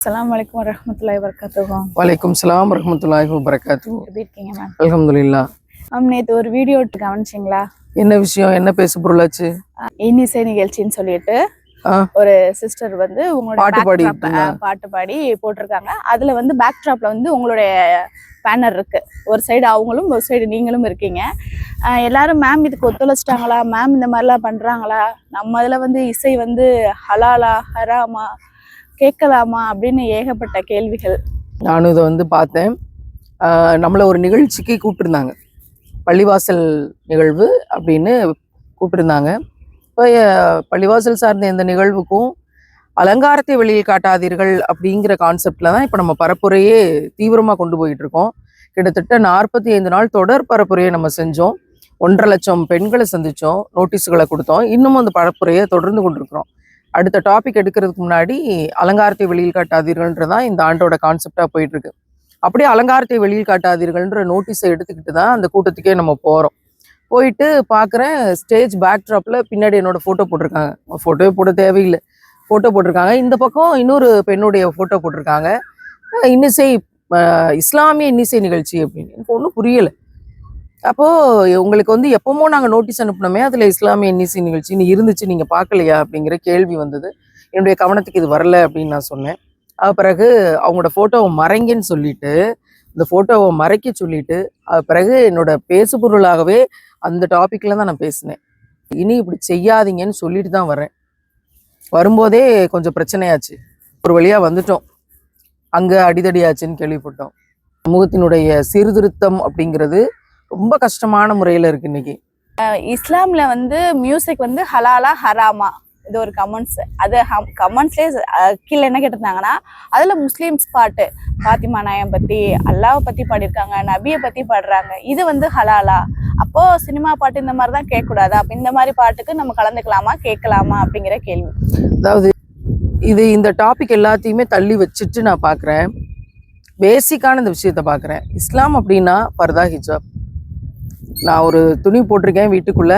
அஸ்ஸலாமு வரஹ்மத்துல்லாஹி வபரகாத்துஹு. வலைக்கும் சலாம் வரஹ்மத்துல்லாஹி வபரகாத்துஹு. எப்படி இருக்கீங்க மேம்? அல்ஹம்துலில்லாஹ். நேற்று ஒரு வீடியோ கவனிச்சிங்களா? என்ன விஷயம், என்ன பேசு பொருளாச்சு? இன்னிசை நிகழ்ச்சின்னு சொல்லிட்டு ஒரு சிஸ்டர் வந்து உங்களோட பாட்டு பாடி போட்டிருக்காங்க. அதுல வந்து பேக் ட்ராப்ல வந்து உங்களுடைய பேனர் இருக்கு. ஒரு சைடு அவங்களும் ஒரு சைடு நீங்களும் இருக்கீங்க. எல்லாரும் மேம் இதுக்கு ஒத்துழைச்சிட்டாங்களா, மேம் இந்த மாதிரிலாம் பண்றாங்களா, நம்ம அதுல வந்து இசை வந்து ஹலாலா ஹராமா கேட்கலாமா அப்படின்னு ஏகப்பட்ட கேள்விகள். நானும் இதை வந்து பார்த்தேன். நம்மளை ஒரு நிகழ்ச்சிக்கு கூப்பிட்டுருந்தாங்க, பள்ளிவாசல் நிகழ்வு அப்படின்னு கூப்பிட்டுருந்தாங்க. இப்போ பள்ளிவாசல் சார்ந்த எந்த நிகழ்வுக்கும் அலங்காரத்தை வெளியில் காட்டாதீர்கள் அப்படிங்கிற கான்செப்டில் தான் இப்போ நம்ம பரப்புரையே தீவிரமாக கொண்டு போயிட்டு இருக்கோம். கிட்டத்தட்ட 45 நாள் தொடர் பரப்புரையை நம்ம செஞ்சோம். 1.5 லட்சம் பெண்களை சந்தித்தோம், நோட்டீஸுகளை கொடுத்தோம். இன்னமும் அந்த பரப்புரையை தொடர்ந்து கொண்டிருக்கிறோம். அடுத்த டாபிக் எடுக்கிறதுக்கு முன்னாடி அலங்காரத்தை வெளியில் காட்டாதீர்கள்ன்றதான் இந்த ஆண்டோட கான்செப்டாக போயிட்டுருக்கு. அப்படியே அலங்காரத்தை வெளியில் காட்டாதீர்கள்ன்ற நோட்டீஸை எடுத்துக்கிட்டு தான் அந்த கூட்டத்துக்கே நம்ம போகிறோம். போயிட்டு பார்க்குறேன், ஸ்டேஜ் பேக்ட்ராப்பில் பின்னாடி என்னோட ஃபோட்டோ போட்டிருக்காங்க. ஃபோட்டோவே போட தேவையில்லை, ஃபோட்டோ போட்டிருக்காங்க. இந்த பக்கம் இன்னொரு பெண்ணுடைய ஃபோட்டோ போட்டிருக்காங்க. இன்னிசை, இஸ்லாமிய இன்னிசை நிகழ்ச்சி அப்படின்னு. எனக்கு ஒன்றும் புரியலை. அப்போது உங்களுக்கு வந்து எப்போமோ நாங்கள் நோட்டீஸ் அனுப்பினோமே, அதில் இஸ்லாமிய இன்னிசை நிகழ்ச்சின்னு இருந்துச்சு, நீங்கள் பார்க்கலையா அப்படிங்கிற கேள்வி வந்தது. என்னுடைய கவனத்துக்கு இது வரல அப்படின்னு நான் சொன்னேன். பிறகு அவங்களோட ஃபோட்டோவை மறைங்கன்னு சொல்லிட்டு, இந்த ஃபோட்டோவை மறைக்க சொல்லிட்டு, பிறகு என்னோட பேசுபொருளாகவே அந்த டாப்பிக்கில் தான் நான் பேசினேன். இனி இப்படி செய்யாதீங்கன்னு சொல்லிட்டு தான் வரேன். வரும்போதே கொஞ்சம் பிரச்சனையாச்சு, ஒரு வழியாக வந்துட்டோம். அங்கே அடிதடியாச்சுன்னு கேள்விப்பட்டோம். சமூகத்தினுடைய சீர்திருத்தம் அப்படிங்கிறது ரொம்ப கஷ்டமான முறையில் இருக்கு இன்னைக்கு. இஸ்லாம்ல வந்து மியூசிக் வந்து ஹலாலா ஹராமா, இது ஒரு கமெண்ட்ஸ். அது கமெண்ட்ஸ்லேயே கீழே என்ன கேட்டிருந்தாங்கன்னா, அதில் முஸ்லீம்ஸ் பாட்டு ஃபாத்திமா நாயம் பற்றி, அல்லாவை பற்றி பாடியிருக்காங்க, நபியை பற்றி பாடுறாங்க, இது வந்து ஹலாலா, அப்போது சினிமா பாட்டு இந்த மாதிரி தான் கேட்கக்கூடாது, அப்போ இந்த மாதிரி பாட்டுக்கு நம்ம கலந்துக்கலாமா கேட்கலாமா அப்படிங்கிற கேள்வி. அதாவது இந்த டாபிக் எல்லாத்தையுமே தள்ளி வச்சுட்டு நான் பார்க்குறேன், பேசிக்கான இந்த விஷயத்த பார்க்குறேன். இஸ்லாம் அப்படின்னா பர்தா, ஹிஜாப். நான் ஒரு துணி போட்டிருக்கேன் வீட்டுக்குள்ளே,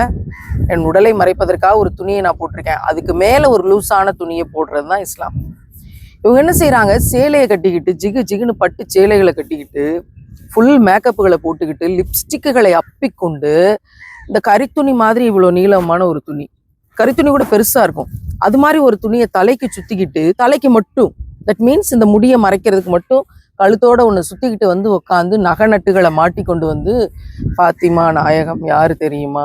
என் உடலை மறைப்பதற்காக ஒரு துணியை நான் போட்டிருக்கேன். அதுக்கு மேலே ஒரு லூஸான துணியை போடுறது தான் இஸ்லாம். இவங்க என்ன செய்கிறாங்க, சேலையை கட்டிக்கிட்டு, ஜிகுன்னு பட்டு சேலைகளை கட்டிக்கிட்டு, ஃபுல் மேக்கப்புகளை போட்டுக்கிட்டு, லிப்ஸ்டிக்குகளை அப்பிக்கொண்டு, இந்த கரித்துணி மாதிரி இவ்வளோ நீளமான ஒரு துணி, கரித்துணி கூட பெருசாக இருக்கும், அது மாதிரி ஒரு துணியை தலைக்கு சுற்றிக்கிட்டு, தலைக்கு மட்டும், தட் மீன்ஸ் இந்த முடியை மறைக்கிறதுக்கு மட்டும் கழுத்தோட ஒன்று சுற்றிக்கிட்டு வந்து உட்காந்து நகை நட்டுகளை மாட்டிக்கொண்டு வந்து, ஃபாத்திமா நாயகம் யாரு தெரியுமா,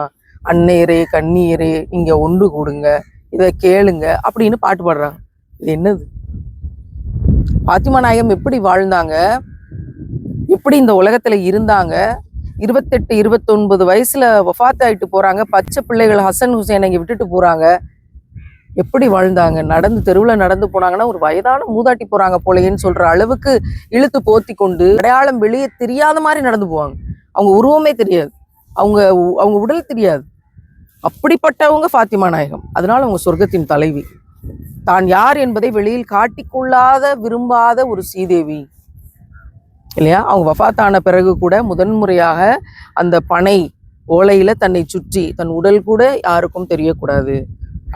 அன்னையரே கண்ணீரே இங்கே ஒன்று கூடுங்க, இதை கேளுங்க அப்படின்னு பாட்டு பாடுறாங்க. இது என்னது? ஃபாத்திமா நாயகம் எப்படி வாழ்ந்தாங்க, எப்படி இந்த உலகத்தில் இருந்தாங்க, 28, 29 வயசுல வஃபாத் ஆகிட்டு போகிறாங்க. பச்சை பிள்ளைகள் ஹசன் ஹுசேனை இங்கே விட்டுட்டு போகிறாங்க. எப்படி வாழ்ந்தாங்க? நடந்து தெருவில் நடந்து போனாங்கன்னா ஒரு வயதான மூதாட்டி போகிறாங்க போலேன்னு சொல்கிற அளவுக்கு இழுத்து போத்தி கொண்டு, அடையாளம் வெளியே தெரியாத மாதிரி நடந்து போவாங்க. அவங்க உருவமே தெரியாது, அவங்க உடல் தெரியாது. அப்படிப்பட்டவங்க ஃபாத்திமா நாயகம். அதனால அவங்க சொர்க்கத்தின் தலைவி. தான் யார் என்பதை வெளியில் காட்டிக்கொள்ளாத விரும்பாத ஒரு சீதேவி இல்லையா? அவங்க வஃபாத்தான பிறகு கூட முதன்முறையாக அந்த பனை ஓலையில தன்னை சுற்றி, தன் உடல் கூட யாருக்கும் தெரியக்கூடாது,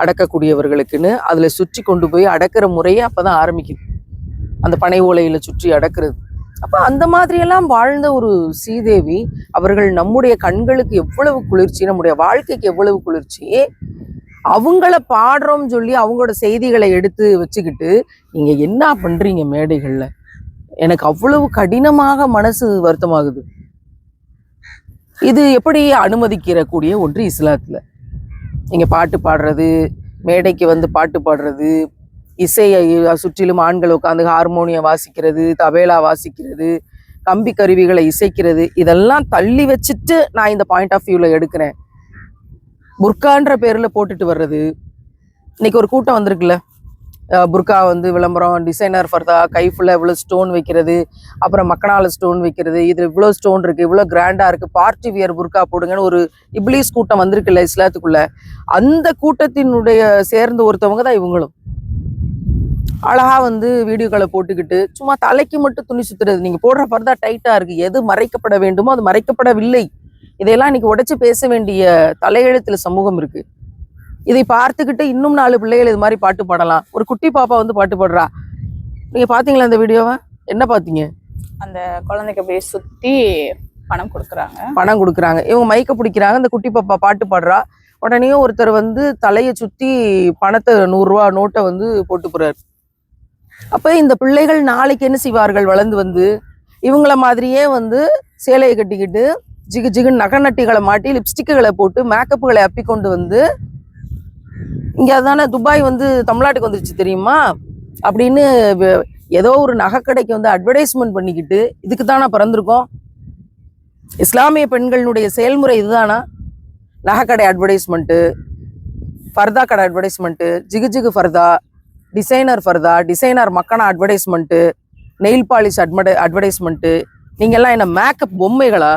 அடக்கக்கூடியவர்களுக்குன்னு அதில் சுற்றி கொண்டு போய் அடக்கிற முறையே அப்போதான் ஆரம்பிக்குது, அந்த பனை ஓலையில சுற்றி அடக்கிறது. அப்போ அந்த மாதிரியெல்லாம் வாழ்ந்த ஒரு சீதேவி அவர்கள் நம்முடைய கண்களுக்கு எவ்வளவு குளிர்ச்சி, நம்முடைய வாழ்க்கைக்கு எவ்வளவு குளிர்ச்சி. அவங்கள பாடுறோம்னு சொல்லி அவங்களோட செய்திகளை எடுத்து வச்சுக்கிட்டு நீங்க என்ன பண்றீங்க மேடைகள்ல? எனக்கு அவ்வளவு கடினமாக மனசு வருத்தமாகுது. இது எப்படி அனுமதிக்கிற கூடிய ஒன்று இஸ்லாத்துல? நீங்க பாட்டு பாடுறது, மேடைக்கு வந்து பாட்டு பாடுறது, இசையை சுற்றிலும் ஆண்கள் உட்காந்து ஹார்மோனியம் வாசிக்கிறது, தபேலா வாசிக்கிறது, கம்பி கருவிகளை இசைக்கிறது, இதெல்லாம் தள்ளி வச்சுட்டு நான் இந்த பாயிண்ட் ஆஃப் வியூவில் எடுக்கிறேன். புர்கான்ற பேரில் போட்டுட்டு வர்றது. இன்னைக்கு ஒரு கூட்டம் வந்திருக்குல்ல, புர்கா வந்து விளம்பரம், டிசைனர் ஃபர்தா, கை ஃபுல்லாக இவ்வளோ ஸ்டோன் வைக்கிறது, அப்புறம் மக்கனால ஸ்டோன் வைக்கிறது, இதில் இவ்வளோ ஸ்டோன் இருக்குது, இவ்வளோ கிராண்டாக இருக்குது, பார்ட்டி வியர் புர்கா போடுங்கன்னு ஒரு இப்ளீஸ் கூட்டம் வந்திருக்குல்ல இஸ்லாத்துக்குள்ள. அந்த கூட்டத்தினுடைய சேர்ந்த ஒருத்தவங்க தான் இவங்களும். அழகா வந்து வீடியோக்களை போட்டுக்கிட்டு சும்மா தலைக்கு மட்டும் துணி சுத்துறது. நீங்கள் போடுற ஃபர்தா டைட்டாக இருக்குது, எது மறைக்கப்பட வேண்டுமோ அது மறைக்கப்படவில்லை. இதையெல்லாம் இன்னைக்கு உடைச்சு பேச வேண்டிய தலையெழுத்துல சமூகம் இருக்குது. இதை பார்த்துக்கிட்டு இன்னும் 4 பிள்ளைகள் இது மாதிரி பாட்டு பாடலாம். ஒரு குட்டி பாப்பா வந்து பாட்டு பாடுறா, நீங்க பாத்தீங்களா இந்த வீடியோவை? என்ன பாத்தீங்க? அந்த குழந்தைக்கு அப்படியே சுத்தி பணம் கொடுக்குறாங்க. இவங்க மைக்க பிடிக்கிறாங்க. இந்த குட்டி பாப்பா பாட்டு பாடுறா. உடனே ஒருத்தர் வந்து தலையை சுத்தி பணத்தை 100 ரூபா நோட்டை வந்து போட்டு போறாரு. அப்ப இந்த பிள்ளைகள் நாளைக்கு என்ன செய்வார்கள்? வளர்ந்து வந்து இவங்கள மாதிரியே வந்து சேலையை கட்டிக்கிட்டு ஜிகு ஜிகு நகை நட்டிகளை மாட்டி லிப்ஸ்டிக்குகளை போட்டு மேக்கப்புகளை அப்பி கொண்டு வந்து இங்க அதானே துபாய் வந்து தமிழ்நாட்டுக்கு வந்துருச்சு தெரியுமா அப்படின்னு ஏதோ ஒரு நகைக்கடைக்கு வந்து அட்வர்டைஸ்மெண்ட் பண்ணிக்கிட்டு இதுக்கு தானா பிறந்திருக்கோம்? இஸ்லாமிய பெண்களுடைய செயல்முறை இதுதானா? நகைக்கடை அட்வர்டைஸ்மெண்ட்டு, ஃபர்தா கடை அட்வர்டைஸ்மெண்ட்டு, ஜிகு ஜிகு ஃபர்தா, டிசைனர் மக்கனா அட்வர்டைஸ்மெண்ட்டு, நெயில் பாலிஷ் அட்வர்டைஸ்மெண்ட்டு. நீங்கள்லாம் என்ன மேக்கப் பொம்மைகளா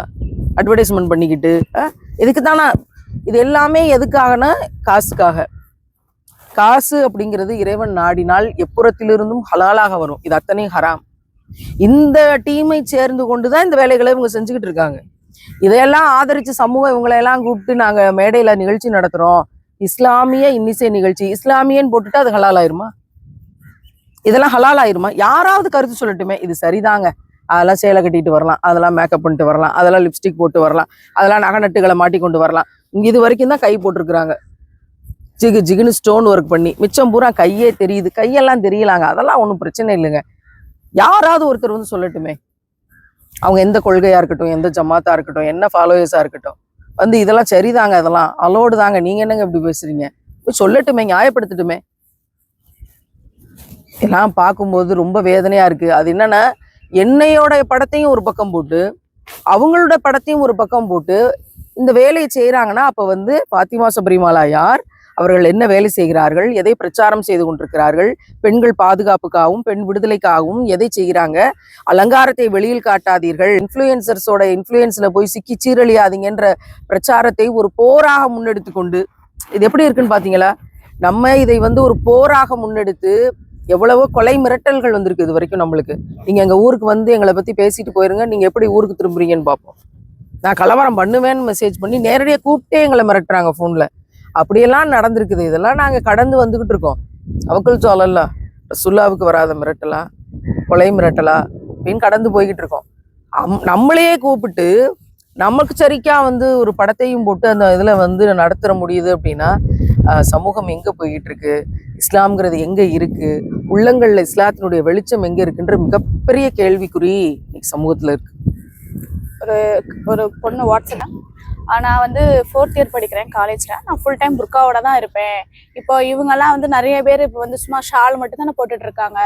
அட்வர்டைஸ்மெண்ட் பண்ணிக்கிட்டு? இதுக்கு தானா? இது எல்லாமே எதுக்காகனா காசுக்காக. காசு அப்படிங்கிறது இறைவன் நாடினால் எப்புறத்திலிருந்தும் ஹலாலாக வரும். இது அத்தனையும் ஹராம். இந்த டீமை சேர்ந்து கொண்டுதான் இந்த வேலைகளை இவங்க செஞ்சுக்கிட்டு இருக்காங்க. இதையெல்லாம் ஆதரிச்சு சமூகம் இவங்களையெல்லாம் கூப்பிட்டு நாங்க மேடையில நிகழ்ச்சி நடத்துறோம், இஸ்லாமிய இன்னிசை நிகழ்ச்சி, இஸ்லாமியன்னு போட்டுட்டு அது ஹலால் ஆயிருமா? இதெல்லாம் ஹலால் ஆயிருமா? யாராவது கருத்து சொல்லட்டுமே, இது சரிதாங்க, அதெல்லாம் சேலை கட்டிட்டு வரலாம், அதெல்லாம் மேக்கப் பண்ணிட்டு வரலாம், அதெல்லாம் லிப்ஸ்டிக் போட்டு வரலாம், அதெல்லாம் நகை நட்டுகளை மாட்டி கொண்டு வரலாம். இங்க இது வரைக்கும் தான் கை போட்டிருக்கிறாங்க, ஜிகு ஜிகுன்னு ஸ்டோன் ஒர்க் பண்ணி. மிச்சம் பூரா கையே தெரியுது, கையெல்லாம் தெரியலாங்க, அதெல்லாம் ஒன்றும் பிரச்சனை இல்லைங்க. யாராவது ஒருத்தர் வந்து சொல்லட்டுமே, அவங்க எந்த கொள்கையா இருக்கட்டும், எந்த ஜமாத்தா இருக்கட்டும், என்ன ஃபாலோவர்ஸா இருக்கட்டும், வந்து இதெல்லாம் சரிதாங்க, அதெல்லாம் அலோடு தாங்க, நீங்க என்னங்க இப்படி பேசுறீங்க, சொல்லட்டுமே, நியாயப்படுத்தட்டுமே. எல்லாம் பார்க்கும்போது ரொம்ப வேதனையா இருக்கு. அது என்னன்னா, என்னையோட படத்தையும் ஒரு பக்கம் போட்டு அவங்களோட படத்தையும் ஒரு பக்கம் போட்டு இந்த வேலையை செய்யறாங்கன்னா, அப்ப வந்து பாத்திமா சபரிமாலா யார், அவர்கள் என்ன வேலை செய்கிறார்கள், எதை பிரச்சாரம் செய்து கொண்டிருக்கிறார்கள், பெண்கள் பாதுகாப்புக்காகவும் பெண் விடுதலைக்காகவும் எதை செய்கிறாங்க, அலங்காரத்தை வெளியில் காட்டாதீர்கள், இன்ஃப்ளூயன்சர்ஸோட இன்ஃப்ளூயன்ஸ்ல போய் சிக்கி சீரழியாதீங்கன்ற பிரச்சாரத்தை ஒரு போராக முன்னெடுத்து கொண்டு, இது எப்படி இருக்குன்னு பாத்தீங்களா? நம்ம இதை வந்து ஒரு போராக முன்னெடுத்து எவ்வளவோ கொலை மிரட்டல்கள் வந்திருக்கு இது வரைக்கும் நம்மளுக்கு. நீங்க எங்க ஊருக்கு வந்து எங்களை பத்தி பேசிட்டு போயிருங்க, நீங்க எப்படி ஊருக்கு திரும்புறீங்கன்னு பார்ப்போம். நான் கலவரம் பண்ணுவேன்னு மெசேஜ் பண்ணி நேரடியாக கூப்பிட்டே எங்களை மிரட்டுறாங்க ஃபோன்ல. அப்படியெல்லாம் நடந்திருக்குது. இதெல்லாம் நாங்க கடந்து வந்துகிட்டு இருக்கோம். அவக்கள் சொல்லல, ரசூலுல்லாஹ்வுக்கு வராத மிரட்டலா, கொலை மிரட்டலா அப்படின்னு கடந்து போய்கிட்டு இருக்கோம். நம்மளையே கூப்பிட்டு நமக்கு சரிக்கா வந்து ஒரு படத்தையும் போட்டு அந்த இதுல வந்து நடத்துற முடியுது அப்படின்னா, சமூகம் எங்க போய்கிட்டு இருக்கு, இஸ்லாம்ங்கிறது எங்க இருக்கு, உள்ளங்கள்ல இஸ்லாத்தினுடைய வெளிச்சம் எங்க இருக்குன்ற மிகப்பெரிய கேள்விக்குறி இன்னைக்கு சமூகத்துல இருக்கு. ஒரு பொண்ணு வாட்ஸ்அப், நான் வந்து 4th இயர் படிக்கிறேன் காலேஜில், நான் ஃபுல் டைம் புர்காவோட தான் இருப்பேன். இப்போ இவங்கெல்லாம் வந்து நிறைய பேர் இப்போ வந்து சும்மா ஷால் மட்டும் தானே போட்டுட்டு இருக்காங்க.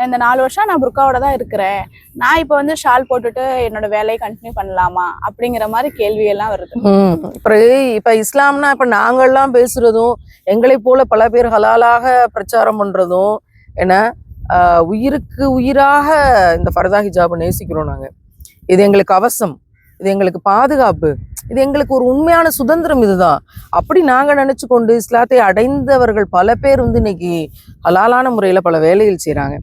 இந்த 4 வருஷம் நான் புர்காவோட தான் இருக்கிறேன், நான் இப்போ வந்து ஷால் போட்டுட்டு என்னோட வேலையை கண்டினியூ பண்ணலாமா அப்படிங்கிற மாதிரி கேள்வியெல்லாம் வருது. இப்போ இஸ்லாம்னா இப்போ நாங்கள்லாம் பேசுறதும், எங்களை போல பல பேர் ஹலாலாக பிரச்சாரம் பண்றதும் என்ன, உயிருக்கு உயிராக இந்த ஃபர்தா ஹிஜாபை நேசிக்கிறோம் நாங்க. இது எங்களுக்கு அவசம், இது எங்களுக்கு பாதுகாப்பு, இது எங்களுக்கு ஒரு உண்மையான சுதந்திரம். இதுதான் அப்படி நாங்க நினைச்சு கொண்டு இஸ்லாத்தை அடைந்தவர்கள் பல பேர் வந்து இன்னைக்கு ஹலாலான முறையில பல வேலைகள் செய்யறாங்க.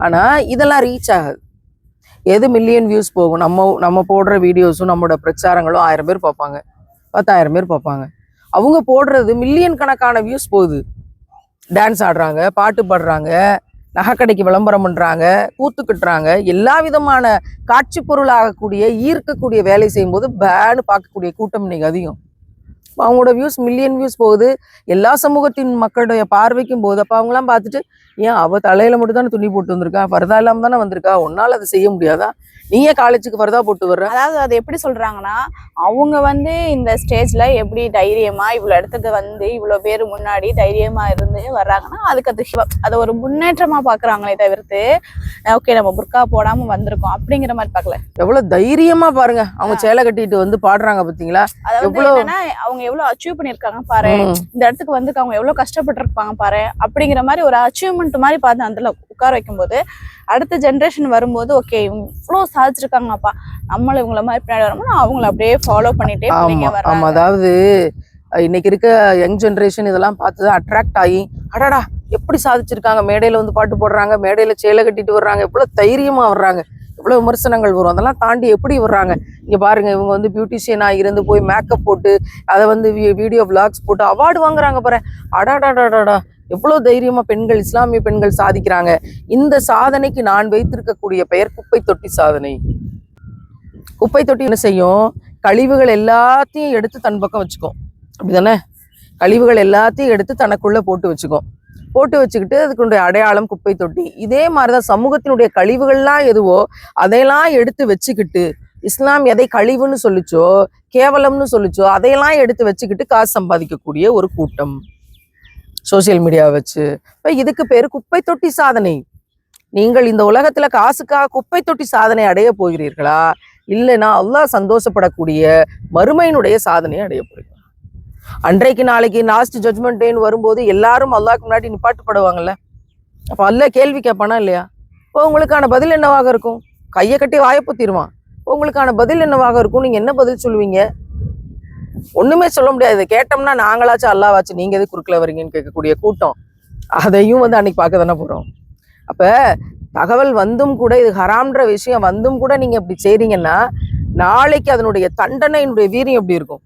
ஆனா இதெல்லாம் ரீச் ஆகாது. எது மில்லியன் வியூஸ் போகும்? நம்ம போடுற வீடியோஸும் நம்மளோட பிரச்சாரங்களும் 1000 பேர் பார்ப்பாங்க, 10,000 பேர் பார்ப்பாங்க. அவங்க போடுறது மில்லியன் கணக்கான வியூஸ் போகுது. டான்ஸ் ஆடுறாங்க, பாட்டு பாடுறாங்க, நகைக்கடைக்கு விளம்பரம் பண்றாங்க, கூத்து கட்டுறாங்க, எல்லா விதமான காட்சி பொருள் ஆகக்கூடிய ஈர்க்கக்கூடிய வேலை செய்யும் போது பேனு பார்க்கக்கூடிய கூட்டம் இன்னைக்கு அதிகம். அவங்களோட வியூஸ் மில்லியன் வியூஸ் போகுது, எல்லா சமூகத்தின் மக்களுடைய பார்வைக்கும் போகுது. அப்போ அவங்களாம் பார்த்துட்டு, ஏன் அவ தலையில மட்டும் தானே துணி போட்டு வந்திருக்கா, ஃபர்தா இல்லாம தானே வந்திருக்கா, ஒன்னால அதை செய்ய முடியாதா, நீயே காலேஜுக்கு ஃபர்தா போட்டு வர்ற? அதாவது அது எப்படி சொல்றாங்கன்னா, அவங்க வந்து இந்த ஸ்டேஜ்ல எப்படி தைரியமா இவ்வளவு இடத்துக்கு வந்து இவ்வளவு பேர் முன்னாடி தைரியமா இருந்து வர்றாங்கன்னா, அதுக்கு அதை ஒரு முன்னேற்றமா பாக்குறாங்களே தவிர்த்து, ஓகே நம்ம புர்கா போடாம வந்திருக்கோம் அப்படிங்கிற மாதிரி பார்க்கல. எவ்வளவு தைரியமா பாருங்க அவங்க சேலை கட்டிட்டு வந்து பாடுறாங்க பாத்தீங்களா? அதாவது அவங்க எவ்வளவு அச்சீவ் பண்ணிருக்காங்க பாரு, இந்த இடத்துக்கு வந்து அவங்க எவ்வளவு கஷ்டப்பட்டு இருப்பாங்க பாரு அப்படிங்கிற மாதிரி ஒரு அச்சீவ்மெண்ட் மாதிரி பார்த்து அதுல உட்கார வைக்கும் போது, அடுத்த ஜென்ரேஷன் வரும்போது ஓகே இவங்க இவ்வளவு சாதிச்சிருக்காங்கப்பா, நம்மளும் இவங்கள மாதிரி பின்னாடி வரோம்னா அவங்கள அப்படியே ஃபாலோ பண்ணிட்டே வராங்க. அதாவது இன்னைக்கு இருக்க யங் ஜென்ரேஷன் இதெல்லாம் பார்த்துதான் அட்ராக்ட் ஆகி, அடடா எப்படி சாதிச்சிருக்காங்க, மேடையில வந்து பாட்டு போடுறாங்க, மேடையில சேலை கட்டிட்டு வர்றாங்க, எவ்வளவு தைரியமா வர்றாங்க, எவ்வளவு விமர்சனங்கள் வரும், அதெல்லாம் தாண்டி எப்படி வர்றாங்க. இங்க பாருங்க, இவங்க வந்து பியூட்டிஷியனா இருந்து போய் மேக்கப் போட்டு அதை வந்து வீடியோ விளாக்ஸ் போட்டு அவார்டு வாங்குறாங்க பாரு. அடாடாடாடா, எவ்வளவு தைரியமா பெண்கள், இஸ்லாமிய பெண்கள் சாதிக்கிறாங்க. இந்த சாதனைக்கு நான் வைத்திருக்கக்கூடிய பெயர் குப்பை தொட்டி சாதனை. குப்பை தொட்டி என்ன செய்யும்? கழிவுகள் எல்லாத்தையும் எடுத்து தன் பக்கம் வச்சுக்கும், அப்படிதானே? கழிவுகள் எல்லாத்தையும் எடுத்து தனக்குள்ள போட்டு வச்சுக்கும். போட்டு வச்சுக்கிட்டு அதுக்குடைய அடையாளம் குப்பை தொட்டி. இதே மாதிரிதான் சமூகத்தினுடைய கழிவுகள்லாம் எதுவோ அதையெல்லாம் எடுத்து வச்சுக்கிட்டு, இஸ்லாம் எதை கழிவுன்னு சொல்லிச்சோ, கேவலம்னு சொல்லிச்சோ, அதையெல்லாம் எடுத்து வச்சுக்கிட்டு காசு சம்பாதிக்கக்கூடிய ஒரு கூட்டம் சோசியல் மீடியாவை வச்சு. இப்ப இதுக்கு பேரு குப்பை தொட்டி சாதனை. நீங்கள் இந்த உலகத்துல காசுக்காக குப்பை தொட்டி சாதனை அடைய போகிறீர்களா, இல்லைன்னா அல்லாஹ் சந்தோஷப்படக்கூடிய மறுமையினுடைய சாதனையை அடைய போறீங்களா? அன்றைக்கு நாளைக்கு லாஸ்ட் ஜட்மெண்ட் டேன்னு வரும்போது எல்லாரும் அல்லாஹ்க்கு முன்னாடி நிப்பாட்டுப்படுவாங்கல்ல. அப்ப அல்லாஹ் கேள்வி கேட்பானா இல்லையா? இப்போ உங்களுக்கான பதில் என்னவாக இருக்கும்? கையை கட்டி வாயப்பத்திடுவான். உங்களுக்கான பதில் என்னவாக இருக்கும்? நீங்க என்ன பதில் சொல்லுவீங்க? ஒண்ணுமே சொல்ல முடியாது. இதை கேட்டோம்னா நாங்களாச்சும் அல்லாவாச்சும் நீங்க எது குறுக்கல வரீங்கன்னு கேட்கக்கூடிய கூட்டம். அதையும் அன்னைக்கு பார்க்க தானே போறோம். அப்ப தகவல் வந்தும் கூட, இது ஹராம்ன்ற விஷயம் வந்தும் கூட நீங்க இப்படி செய்றீங்கன்னா, நாளைக்கு அதனுடைய தண்டனையினுடைய வீரியம் எப்படி இருக்கும்?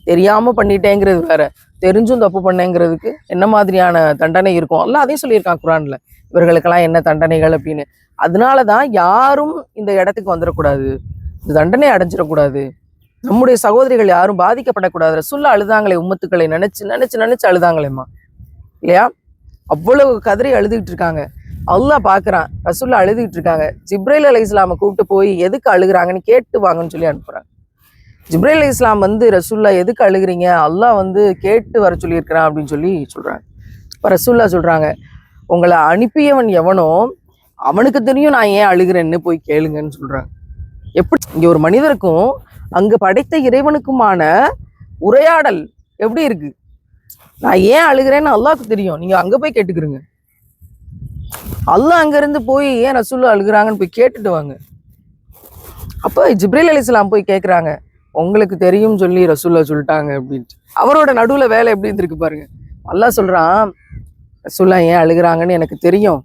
தெரியாம பண்ணிட்டேங்கிறது வேற, தெரிஞ்சும் தப்பு பண்ணேங்கிறதுக்கு என்ன மாதிரியான தண்டனை இருக்கும்? அல்லாஹ் அதையும் சொல்லியிருக்கான் குர்ஆன்ல, இவர்களுக்கெல்லாம் என்ன தண்டனைகள் அப்படின்னு. அதனாலதான் யாரும் இந்த இடத்துக்கு வந்துடக்கூடாது, இந்த தண்டனை அடைஞ்சிடக்கூடாது, நம்முடைய சகோதரிகள் யாரும் பாதிக்கப்படக்கூடாது. ரசூலுல்லாஹ் அழுதாங்களே, உம்மத்துக்களை நினைச்சு நினைச்சு நினைச்சு அழுதாங்களேம்மா, இல்லையா? அவ்வளவு கதறி அழுதுகிட்டு இருக்காங்க. அல்லாஹ் பாக்குறான், ரசூலுல்லாஹ் அழுதுகிட்டு இருக்காங்க. ஜிப்ரைல் அலைஹிஸ்ஸலாமை கூப்பிட்டு போய் எதுக்கு அழுகுறாங்கன்னு கேட்டு வாங்கன்னு சொல்லி அனுப்புறாங்க. ஜிப்ரைல் அலைஹிஸ்ஸலாம் ரசூலுல்லாஹ் எதுக்கு அழுகுறீங்க, அல்லாஹ் கேட்டு வர சொல்லியிருக்கிறான் அப்படின்னு சொல்லி சொல்றாங்க. இப்ப ரசூலுல்லாஹ் சொல்றாங்க, உங்களை அனுப்பியவன் எவனோ அவனுக்கு தெரியும் நான் ஏன் அழுகிறேன்னு போய் கேளுங்கன்னு சொல்றாங்க. எப்படி இங்க ஒரு மனிதருக்கும் அங்க படைத்த இறைவனுக்குமான உரையாடல் எப்படி இருக்கு? நான் ஏன் அழுகிறேன்னு அல்லாஹ்க்கு தெரியும், நீங்க அங்க போய் கேட்டுக்கிறீங்க. அல்லாஹ் அங்க இருந்து போய் ஏன் ரசூலுல்லாஹ் அழுகுறாங்கன்னு போய் கேட்டுட்டு வாங்க. அப்ப ஜிப்ரீல் அலைஹிஸ்ஸலாம் போய் கேட்குறாங்க, உங்களுக்கு தெரியும் சொல்லி ரசூலுல்லாஹ் சொல்லிட்டாங்க அப்படின்ட்டு. அவரோட நடுவுல வேலை எப்படி இருந்திருக்கு பாருங்க. அல்லாஹ் சொல்றான், ரசூலுல்லாஹ் ஏன் அழுகுறாங்கன்னு எனக்கு தெரியும்,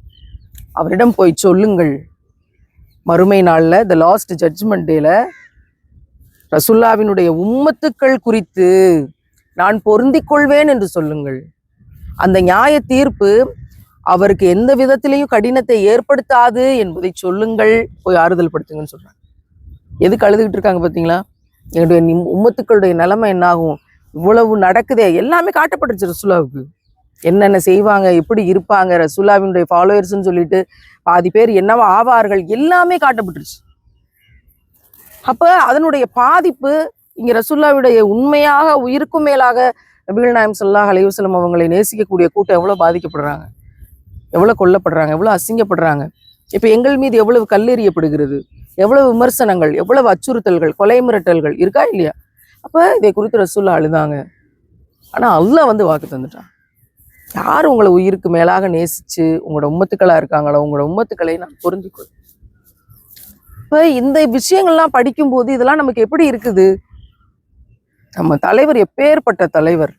அவரிடம் போய் சொல்லுங்கள், மறுமை நாள்ல த லாஸ்ட் ஜட்ஜ்மெண்ட் டேல ரசூலுல்லாஹ்வினுடைய உம்மத்துக்கள் குறித்து நான் பொருந்திக் கொள்வேன் என்று சொல்லுங்கள். அந்த நியாய தீர்ப்பு அவருக்கு எந்த விதத்திலையும் கடினத்தை ஏற்படுத்தாது என்பதை சொல்லுங்கள், போய் ஆறுதல் படுத்துங்கன்னு சொல்றாங்க. எதுக்கு அழுதுகிட்டு இருக்காங்க பார்த்தீங்களா? என்னுடைய உம்மத்துக்களுடைய நிலைமை என்னாகும், இவ்வளவு நடக்குதே, எல்லாமே காட்டப்பட்டுருச்சு ரசூலுல்லாஹ்வுக்கு. என்னென்ன செய்வாங்க, எப்படி இருப்பாங்க, ரசூலுல்லாஹ்வினுடைய ஃபாலோவர்ஸ்ன்னு சொல்லிட்டு பாதி பேர் என்னவா ஆவார்கள், எல்லாமே காட்டப்பட்டுருச்சு. அப்ப அதனுடைய பாதிப்பு இங்க ரசூலுல்லாஹ்வுடைய உண்மையாக உயிருக்கும் மேலாக நபிகள் நாயகம் ஸல்லல்லாஹு அலைஹி வஸல்லம் அவங்களை நேசிக்கக்கூடிய கூட்டம் எவ்வளவு பாதிக்கப்படுறாங்க, எவ்வளவு கொல்லப்படுறாங்க, எவ்வளவு அசிங்கப்படுறாங்க. இப்ப எங்கள் மீது எவ்வளவு கல்லெறியப்படுகிறது, எவ்வளவு விமர்சனங்கள், எவ்வளவு அச்சுறுத்தல்கள், கொலை மிரட்டல்கள் இருக்கா இல்லையா? அப்ப இதை குறித்து ரசூலுல்லாஹ் அழுதாங்க. ஆனா அல்லாஹ் வாக்கு தந்துட்டான். யார் உங்களை உயிருக்கு மேலாக நேசிச்சு உங்களோட உம்மத்துக்களா இருக்காங்களோ, உங்களோட உம்மத்துக்களை நான் பொருந்திக்கொள். இப்ப இந்த விஷயங்கள்லாம் படிக்கும்போது இதெல்லாம் நமக்கு எப்படி இருக்குது? நம்ம தலைவர் எப்பேற்பட்ட தலைவர்,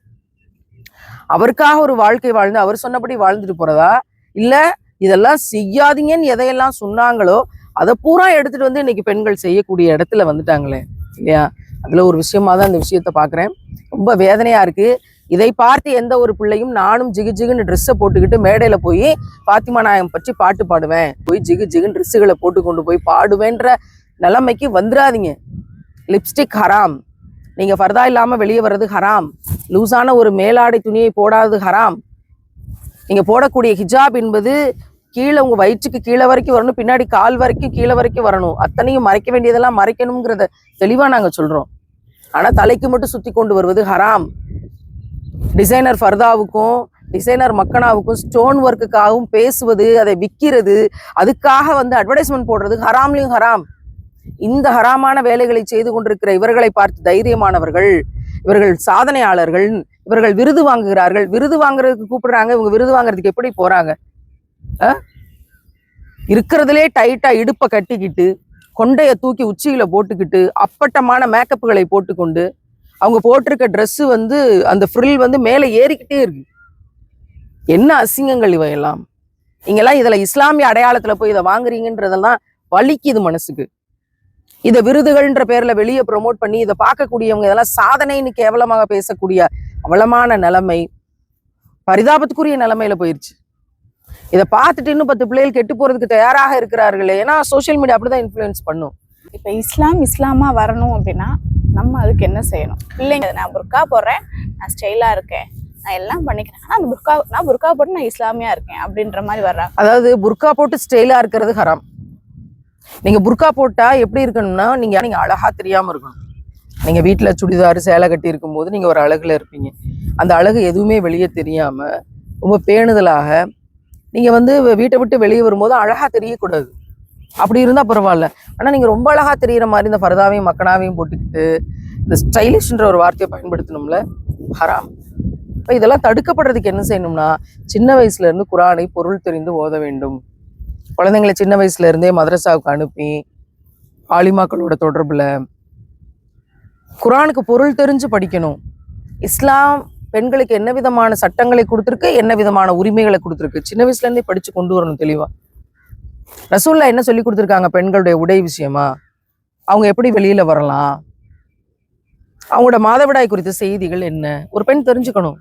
அவருக்காக ஒரு வாழ்க்கை வாழ்ந்து அவர் சொன்னபடி வாழ்ந்துட்டு போறதா, இல்ல இதெல்லாம் செய்யாதீங்கன்னு எதையெல்லாம் சொன்னாங்களோ அதை பூரா எடுத்துட்டு இன்னைக்கு பெண்கள் செய்யக்கூடிய இடத்துல வந்துட்டாங்களே இல்லையா? அதுல ஒரு விஷயமா தான் இந்த விஷயத்த பாக்குறேன். ரொம்ப வேதனையா இருக்கு. இதை பார்த்து எந்த ஒரு பிள்ளையும் நானும் ஜிகு ஜிகுன்னு ட்ரெஸ்ஸை போட்டுக்கிட்டு மேடையில போய் பாத்திமா நாயகம் பற்றி பாட்டு பாடுவேன், போய் ஜிகு ஜிகுன்னு ட்ரெஸ்ஸுகளை போட்டு கொண்டு போய் பாடுவேன்ற நிலைமைக்கு வந்துடாதீங்க. லிப்ஸ்டிக் ஹராம், நீங்க ஃபர்தா இல்லாம வெளியே வர்றது ஹராம், லூஸான ஒரு மேலாடை துணியை போடாதது ஹராம், நீங்க போடக்கூடிய ஹிஜாப் என்பது கீழே உங்க வயிற்றுக்கு கீழே வரைக்கும் வரணும், பின்னாடி கால் வரைக்கும் கீழே வரைக்கும் வரணும், அத்தனையும் மறைக்க வேண்டியதெல்லாம் மறைக்கணுங்கிறத தெளிவா நாங்க சொல்றோம். ஆனா தலைக்கு மட்டும் சுத்தி கொண்டு வருவது ஹராம். டிசைனர் ஃபர்தாவுக்கும் டிசைனர் மக்கனாவுக்கும் ஸ்டோன் ஒர்க்குக்காகவும் பேசுவது, அதை விற்கிறது, அதுக்காக அட்வர்டைஸ்மெண்ட் போடுறது ஹராம்லையும் ஹராம். இந்த ஹராமான வேலைகளை செய்து கொண்டிருக்கிற இவர்களை பார்த்து தைரியமானவர்கள், இவர்கள் சாதனையாளர்கள், இவர்கள் விருது வாங்குகிறார்கள், விருது வாங்குறதுக்கு கூப்பிடுறாங்க. இவங்க விருது வாங்குறதுக்கு எப்படி போறாங்க? இருக்கிறதுலே டைட்டா இடுப்பை கட்டிக்கிட்டு, கொண்டைய தூக்கி உச்சியில போட்டுக்கிட்டு, அப்பட்டமான மேக்கப்புகளை போட்டுக்கொண்டு, அவங்க போட்டிருக்க ட்ரெஸ் அந்த ஃப்ரில் மேலே ஏறிக்கிட்டே இருக்கு. என்ன அசிங்கங்கள் இவையெல்லாம்! நீங்கெல்லாம் இதுல இஸ்லாமிய அடையாளத்துல போய் இதை வாங்குறீங்கன்றதெல்லாம் வலிக்குது மனசுக்கு. இதை விருதுகள்ன்ற பேர்ல வெளியே ப்ரொமோட் பண்ணி இதை பார்க்கக்கூடியவங்க இதெல்லாம் சாதனைன்னு கேவலமாக பேசக்கூடிய அவலமான நிலைமை. பரிதாபத்துக்குரிய நிலைமையில போயிருச்சு. இதை பார்த்துட்டு இன்னும் 10 பிள்ளைகள் கெட்டு போறதுக்கு தயாராக இருக்கிறார்களே. ஏன்னா சோசியல் மீடியா அப்படிதான் இன்ஃப்ளூயன்ஸ் பண்ணும். இப்போ இஸ்லாமா வரணும் அப்படின்னா நம்ம அதுக்கு என்ன செய்யணும்? இல்லைங்க, நான் புர்கா போடுறேன், நான் ஸ்டைலா இருக்கேன், நான் எல்லாம் பண்ணிக்கிறேன், ஆனா நான் புர்கா போட்டு நான் இஸ்லாமியா இருக்கேன் அப்படின்ற மாதிரி வர்றாங்க. அதாவது புர்கா போட்டு ஸ்டைலா இருக்கிறது ஹராம். நீங்க புர்கா போட்டா எப்படி இருக்கணும்னா, நீங்க அழகா தெரியாம இருக்கணும். நீங்க வீட்டுல சுடிதார் சேலை கட்டி இருக்கும்போது நீங்க ஒரு அழகுல இருப்பீங்க. அந்த அழகு எதுவுமே வெளியே தெரியாம ரொம்ப பேணுதலாக நீங்க வந்து வீட்டை விட்டு வெளியே வரும்போது அழகா தெரியக்கூடாது. அப்படி இருந்தா பரவாயில்ல. ஆனா நீங்க ரொம்ப அழகா தெரியுற மாதிரி இந்த பரதாவையும் மக்கனாவையும் போட்டுக்கிட்டு இந்த ஸ்டைலிஷ்ன்ற ஒரு வார்த்தையை பயன்படுத்தணும்ல, ஹராம். இப்போ இதெல்லாம் தடுக்கப்படுறதுக்கு என்ன செய்யணும்னா, சின்ன வயசுல இருந்து குரானை பொருள் தெரிந்து ஓத வேண்டும். குழந்தைங்களை சின்ன வயசுல இருந்தே மதரசாவுக்கு அனுப்பி ஆலிமாக்களோட தொடர்புல குரானுக்கு பொருள் தெரிஞ்சு படிக்கணும். இஸ்லாம் பெண்களுக்கு என்ன விதமான சட்டங்களை கொடுத்துருக்கு, என்ன விதமான உரிமைகளை கொடுத்துருக்கு, சின்ன வயசுல இருந்தே படிச்சு கொண்டு வரணும் தெளிவா. ரசூல்லா என்ன சொல்லி கொடுத்துருக்காங்க பெண்களுடைய உடை விஷயமா, அவங்க எப்படி வெளியில வரலாம், அவங்களோட மாதவிடாய் குறித்த செய்திகள் என்ன, ஒரு பெண் தெரிஞ்சுக்கணும்.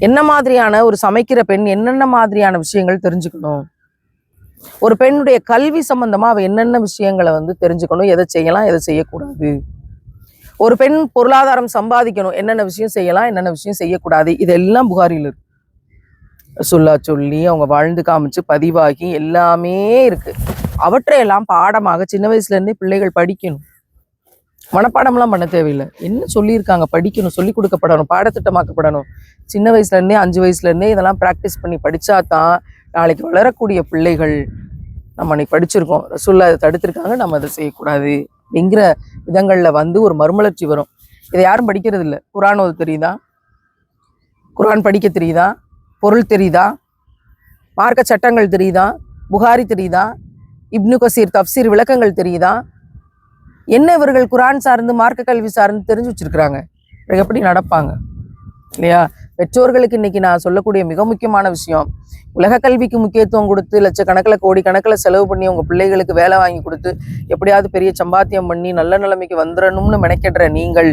என்ன மாதிரியான ஒரு சமைக்கிற பெண் என்னென்ன மாதிரியான விஷயங்கள் தெரிஞ்சுக்கணும், ஒரு பெண்ணுடைய கல்வி சம்பந்தமா அவ என்னென்ன விஷயங்களை வந்து தெரிஞ்சுக்கணும், எதை செய்யலாம் எதை செய்யக்கூடாது, ஒரு பெண் பொருளாதாரம் சம்பாதிக்கணும், என்னென்ன விஷயம் செய்யலாம் என்னென்ன விஷயம் செய்யக்கூடாது, இதெல்லாம் புகாரில் இருக்கு. ரசூல்லா சொல்லி அவங்க வாழ்ந்து காமிச்சு பதிவாகி எல்லாமே இருக்கு. அவற்றையெல்லாம் பாடமாக சின்ன வயசுல இருந்தே பிள்ளைகள் படிக்கணும். மனப்பாடம்லாம் பண்ண தேவையில்லை. என்ன சொல்லியிருக்காங்க படிக்கணும், சொல்லி கொடுக்கப்படணும், பாடத்திட்டமாக்கப்படணும். சின்ன வயசுல இருந்தே 5 வயசுல இருந்தே இதெல்லாம் ப்ராக்டிஸ் பண்ணி படிச்சாதான் நாளைக்கு வளரக்கூடிய பிள்ளைகள் நம்ம அன்னைக்கு படிச்சிருக்கோம், ரசூல்லா இதை தடுத்திருக்காங்க, நம்ம அதை செய்யக்கூடாது அப்படிங்கிற விதங்கள்ல வந்து ஒரு மறுமலர்ச்சி வரும். இதை யாரும் படிக்கிறது இல்லை. குரான் ஓத தெரியுதா, குரான் படிக்க தெரியுதா, பொருள் தெரியுதா, மார்க்க சட்டங்கள் தெரியுதா, புகாரி தெரியுதா, இப்னு கசீர் தப்சீர் விளக்கங்கள் தெரியுதா, என்ன இவர்கள் குரான் சார்ந்து மார்க்க கல்வி சார்ந்து தெரிஞ்சு வச்சிருக்கிறாங்க, எப்படி நடப்பாங்க இல்லையா? பெற்றோர்களுக்கு இன்னைக்கு நான் சொல்லக்கூடிய மிக முக்கியமான விஷயம், உலக கல்விக்கு முக்கியத்துவம் கொடுத்து லட்சக்கணக்கில் கோடிக்கணக்கில் செலவு பண்ணி உங்க பிள்ளைகளுக்கு வேலை வாங்கி கொடுத்து எப்படியாவது பெரிய சம்பாத்தியம் பண்ணி நல்ல நிலைமைக்கு வந்துடணும்னு மெனக்கிடுற நீங்கள்,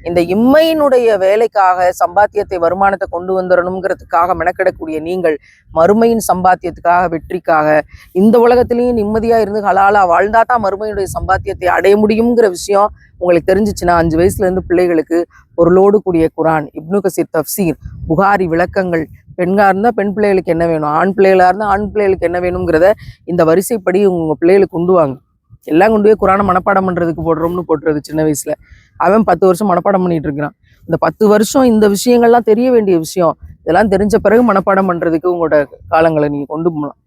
இந்த இம்மையினுடைய வேலைக்காக சம்பாத்தியத்தை வருமானத்தை கொண்டு வந்துடணுங்கிறதுக்காக மெனக்கிடக்கூடிய நீங்கள், மறுமையின் சம்பாத்தியத்துக்காக வெற்றிக்காக இந்த உலகத்திலையும் நிம்மதியா இருந்து ஹலாலா வாழ்ந்தா தான் மறுமையினுடைய சம்பாத்தியத்தை அடைய முடியுங்கிற விஷயம் உங்களுக்கு தெரிஞ்சிச்சுன்னா 5 வயசுல இருந்து பிள்ளைகளுக்கு பொருளோடு கூடிய குரான், இப்னு கசீர் தப்சீர், புகாரி விளக்கங்கள், பெண்கா இருந்தா பெண் பிள்ளைகளுக்கு என்ன வேணும், ஆண் பிள்ளைகளா இருந்தா ஆண் பிள்ளைகளுக்கு என்ன வேணுங்கிறத இந்த வரிசைப்படி உங்க பிள்ளைகளுக்கு கொண்டு வாங்க. எல்லாம் கொண்டு போய் குரானை மனப்பாடம் பண்றதுக்கு போடுறோம்னு போட்டுறது சின்ன வயசுல. அவன் 10 வருஷம் மனப்பாடம் பண்ணிட்டு இருக்கிறான். இந்த 10 வருஷம் இந்த விஷயங்கள்லாம் தெரிய வேண்டிய விஷயம். இதெல்லாம் தெரிஞ்ச பிறகு மனப்பாடம் பண்றதுக்கு உங்களோட காலங்களை நீங்க கொண்டு போகலாம்.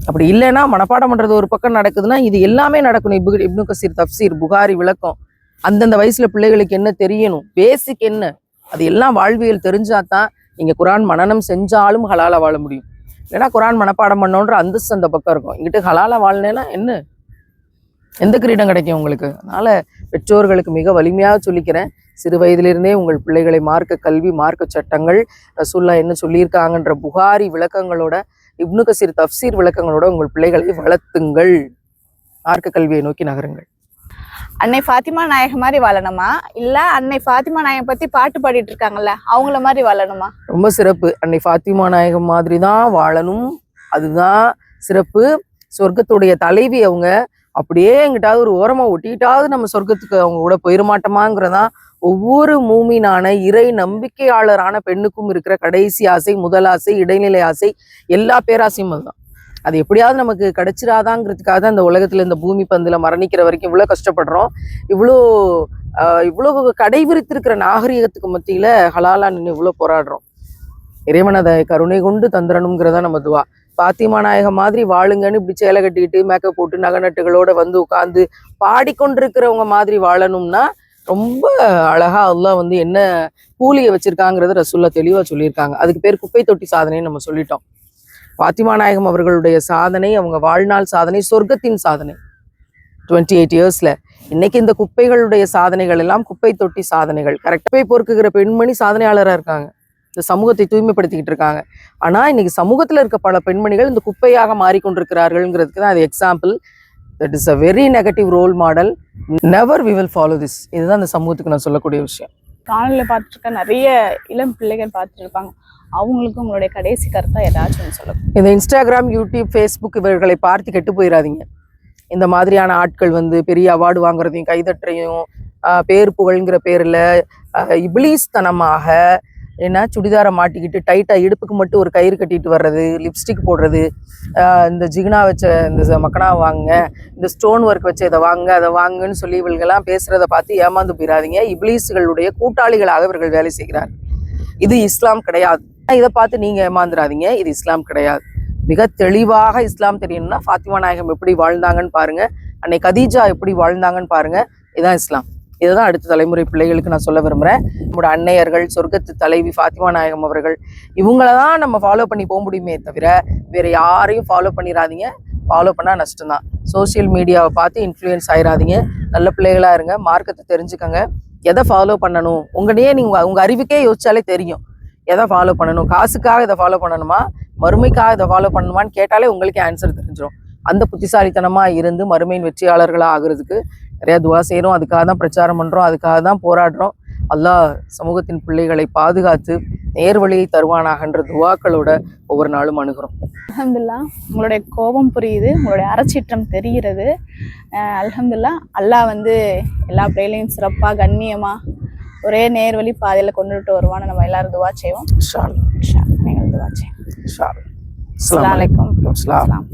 அப்படி இல்லைன்னா மனப்பாடம் பண்றது ஒரு பக்கம் நடக்குதுன்னா இது எல்லாமே நடக்கணும். இப்னு கசீர் தப்சீர், புகாரி விளக்கம், அந்தந்த வயசுல பிள்ளைகளுக்கு என்ன தெரியணும், பேசிக் என்ன, அது எல்லாம் வாழ்வியல் தெரிஞ்சாதான் நீங்க குரான் மனனம் செஞ்சாலும் ஹலாலா வாழ முடியும். இல்லைன்னா குரான் மனப்பாடம் பண்ணோன்ற அந்தஸ்து அந்த பக்கம் இருக்கும். இங்கிட்ட ஹலாலா வாழ்னேன்னா என்ன, எந்த கிரீடம் கிடைக்கும் உங்களுக்கு? அதனால பெற்றோர்களுக்கு மிக வலிமையாக சொல்லிக்கிறேன், சிறு வயதிலிருந்தே உங்கள் பிள்ளைகளை மார்க்க கல்வி, மார்க்க சட்டங்கள், ரசூல்லா என்ன சொல்லியிருக்காங்கன்ற புகாரி விளக்கங்களோட, இப்னு கசீர் தப்சீர் விளக்கங்களோட உங்கள் பிள்ளைகளை வளர்த்துங்கள். மார்க்க கல்வியை நோக்கி நகருங்கள். அன்னை ஃபாத்திமா நாயகம் மாதிரி வாழணுமா, இல்ல அன்னை ஃபாத்திமா நாயகம் பத்தி பாட்டு பாடிட்டு இருக்காங்கல்ல அவங்கள மாதிரி வாழணுமா? ரொம்ப சிறப்பு. அன்னை ஃபாத்திமா நாயகம் மாதிரி தான் வாழணும், அதுதான் சிறப்பு. சொர்க்கத்துடைய தலைவி அவங்க. அப்படியே எங்கிட்டாவது ஒரு ஓரமா ஒட்டிக்கிட்டாவது நம்ம சொர்க்கத்துக்கு அவங்க கூட போயிட மாட்டோமாங்கிறதான் ஒவ்வொரு மூமினான இறை நம்பிக்கையாளரான பெண்ணுக்கும் இருக்கிற கடைசி ஆசை, முதல் ஆசை, இடைநிலை ஆசை, எல்லா பேராசையும் அதுதான். அது எப்படியாவது நமக்கு கிடைச்சிடாதாங்கிறதுக்காக தான் இந்த உலகத்துல இந்த பூமி பந்துல மரணிக்கிற வரைக்கும் இவ்வளவு கஷ்டப்படுறோம். இவ்வளவு கடைவிரித்திருக்கிற நாகரிகத்துக்கு மத்தியில ஹலாலா நின்று இவ்வளவு போராடுறோம். இறைவன் அதை கருணை கொண்டு தந்துடணுங்கிறதா நம்ம துவா. பாத்திமா நாயகம் மாதிரி வாழுங்கன்னு இப்படி சேலை கட்டிக்கிட்டு மேக்கப் போட்டு நகநட்டுகளோட வந்து உட்கார்ந்து பாடிக்கொண்டிருக்கிறவங்க மாதிரி வாழணும்னா ரொம்ப அழகா அல்லாஹ் வந்து என்ன கூலியை வச்சிருக்காங்கிறத ரசூல்லா தெளிவா சொல்லியிருக்காங்க. அதுக்கு பேர் குப்பை தொட்டி சாதனைன்னு நம்ம சொல்லிட்டோம். பாத்திமா நாயகம் அவர்களுடைய சாதனை, அவங்க வாழ்நாள் சாதனை, சொர்க்கத்தின் சாதனை 28 இயர்ஸ்ல. இன்னைக்கு இந்த குப்பைகளுடைய சாதனைகள் எல்லாம் குப்பை தொட்டி சாதனைகள். கரெக்டாக பொறுக்குகிற பெண்மணி சாதனையாளராக இருக்காங்க, இந்த சமூகத்தை தூய்மைப்படுத்திக்கிட்டு இருக்காங்க. ஆனா இன்னைக்கு சமூகத்துல இருக்க பல பெண்மணிகள் இந்த குப்பையாக மாறிக்கொண்டிருக்கிறார்கள்ங்கிறதுக்கு தான் அது example. That is a very negative role model. Never we will follow this. இதுதான் இந்த சமூகத்துக்கு நான் சொல்லக்கூடிய விஷயம். காணொலியில் பார்த்துட்டு இருக்க நிறைய இளம் பிள்ளைகள் பார்த்துட்டு இருப்பாங்க, அவங்களுக்கும் உங்களுடைய கடைசி கருத்தா ஏதாச்சும் சொல்லுங்க. இந்த இன்ஸ்டாகிராம், யூடியூப், ஃபேஸ்புக் இவர்களை பார்த்து கெட்டு போயிடாதீங்க. இந்த மாதிரியான ஆட்கள் வந்து பெரிய அவார்டு வாங்குறதையும் கைதற்றையும் பேர் புகழ்ங்கிற பேரில் இபிலீஸ் தனமாக ஏன்னா சுடிதாரை மாட்டிக்கிட்டு டைட்டாக இடுப்புக்கு மட்டும் ஒரு கயிறு கட்டிட்டு வர்றது, லிப்ஸ்டிக் போடுறது, இந்த ஜிகினா வச்ச இந்த மக்கனா வாங்க, இந்த ஸ்டோன் ஒர்க் வச்ச இதை வாங்க அதை வாங்குன்னு சொல்லி இவர்களெல்லாம் பேசுகிறத பார்த்து ஏமாந்து போயிடாதீங்க. இபிலீஸ்களுடைய கூட்டாளிகளாக இவர்கள் வேலை செய்கிறார். இது இஸ்லாம் கிடையாது. இதை பார்த்து நீங்கள் ஏமாந்துடாதீங்க. இது இஸ்லாம் கிடையாது. மிக தெளிவாக இஸ்லாம் தெரியணும்னா ஃபாத்திமா நாயகம் எப்படி வாழ்ந்தாங்கன்னு பாருங்க, அன்னை கதீஜா எப்படி வாழ்ந்தாங்கன்னு பாருங்க. இதுதான் இஸ்லாம். இதுதான் அடுத்த தலைமுறை பிள்ளைகளுக்கு நான் சொல்ல விரும்புகிறேன். நம்மளோட அன்னையர்கள், சொர்க்கத்து தலைவி ஃபாத்திமா நாயகம் அவர்கள், இவங்கள தான் நம்ம ஃபாலோ பண்ணி போக முடியுமே தவிர வேற யாரையும் ஃபாலோ பண்ணிடாதீங்க. ஃபாலோ பண்ணால் நஷ்டம்தான். சோசியல் மீடியாவை பார்த்து இன்ஃப்ளூயன்ஸ் ஆயிடாதீங்க. நல்ல பிள்ளைகளாக இருங்க. மார்க்கத்தை தெரிஞ்சுக்கங்க. எதை ஃபாலோ பண்ணணும் உங்களையே நீங்கள் உங்கள் அறிவுக்கே யோசிச்சாலே தெரியும் எதை ஃபாலோ பண்ணணும். காசுக்காக இதை ஃபாலோ பண்ணணுமா, மறுமைக்காக இதை ஃபாலோ பண்ணணுமான்னு கேட்டாலே உங்களுக்கே ஆன்சர் தெரிஞ்சிடும். அந்த புத்திசாலித்தனமாக இருந்து மறுமையின் வெற்றியாளர்களாக ஆகுறதுக்கு நிறையா துவா செய்கிறோம். அதுக்காக தான் பிரச்சாரம் பண்ணுறோம். அதுக்காக தான் போராடுறோம். அல்லாஹ் சமூகத்தின் பிள்ளைகளை பாதுகாத்து நேர்வழியை தருவானாகன்ற துவாக்களோட ஒவ்வொரு நாளும் அணுகிறோம். அல்ஹம்துலில்லாஹ், உங்களுடைய கோபம் புரியுது, உங்களுடைய அறச்சீற்றம் தெரிகிறது. அல்ஹம்துலில்லாஹ், அல்லாஹ் வந்து எல்லா பிள்ளைகளையும் சிறப்பாக கண்ணியமாக ஒரே நேர்வழி பாதையில் கொண்டுட்டு வருவான்னு நம்ம எல்லாரும் துவா செய்வோம். இன்ஷா அல்லாஹ். நீங்கள் துவா செய்வோம். இன்ஷா அல்லாஹ். அஸ்ஸலாமு அலைக்கும். அஸ்ஸலாம்.